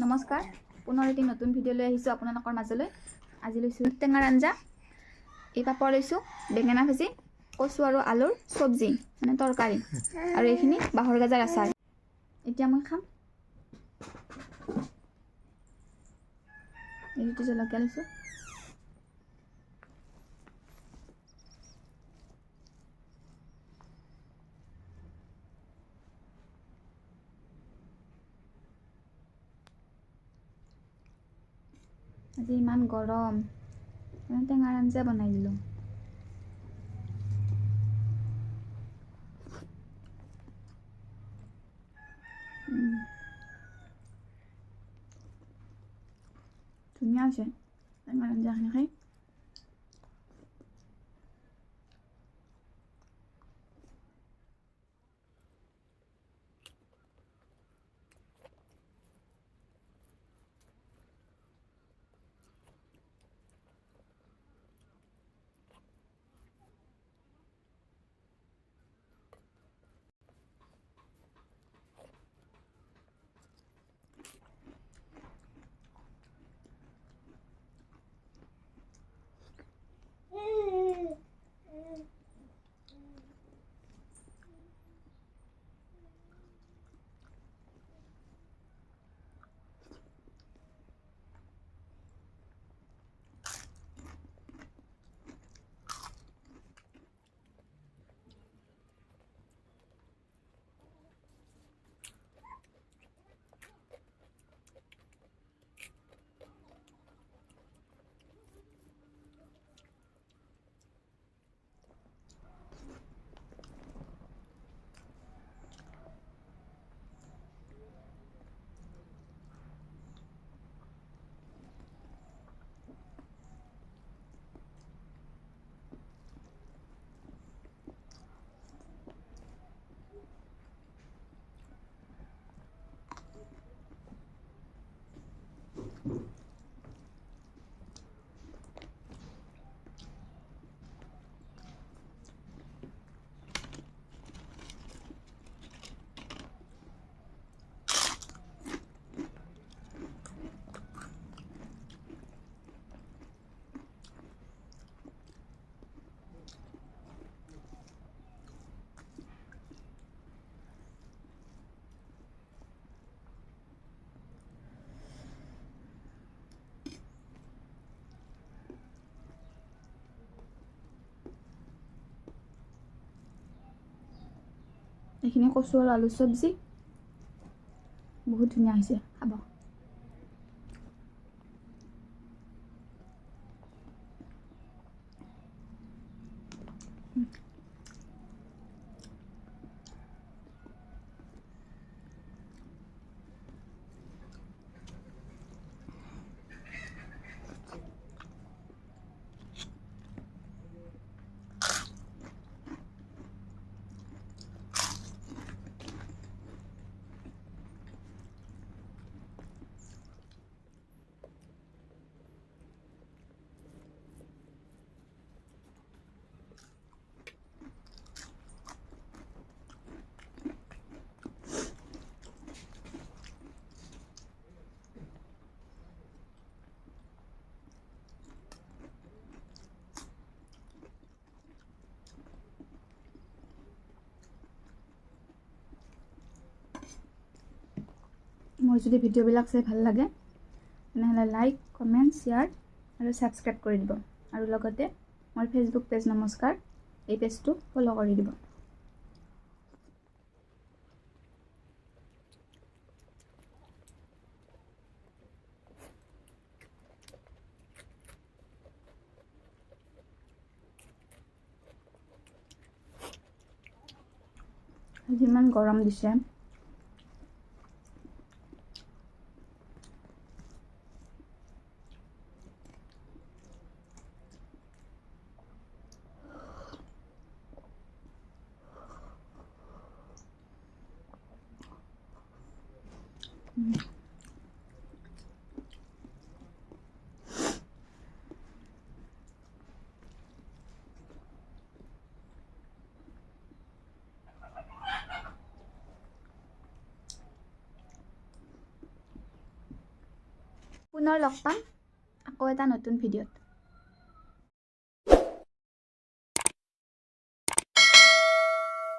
নমস্কাৰ, পুনৰ এটি নতুন ভিডিঅ' লৈ আহিছোঁ আপোনালোকৰ মাজলৈ। আজি লৈছোঁ টেঙাৰ আঞ্জা, এই পাপৰ লৈছোঁ, বেঙেনা ভাজি, কচু আৰু আলুৰ চব্জি মানে তৰকাৰী, আৰু এইখিনি বাঁহৰ গাজাৰ আচাৰ। এতিয়া মই খাম। এইটো জলকীয়া লৈছোঁ। আজি ইমান গৰম, টেঙাৰ আঞ্জা বনাই দিলোঁ। ধুনীয়া হৈছে টেঙাৰ আঞ্জাখিনি খাই। এইখিনি কচু আৰু আলু চব্জি, বহুত ধুনীয়া হৈছে খাব। মোৰ যদি ভিডিঅ'বিলাক চাই ভাল লাগে তেনেহ'লে লাইক, কমেণ্ট, শ্বেয়াৰ আৰু ছাবস্ক্ৰাইব কৰি দিব, আৰু লগতে মোৰ ফেচবুক পেজ নমস্কাৰ, এই পেজটো ফ'ল' কৰি দিব। আজি ইমান গৰম দিছে। পুনৰ লগ পাম আকৌ এটা নতুন ভিডিঅ'ত।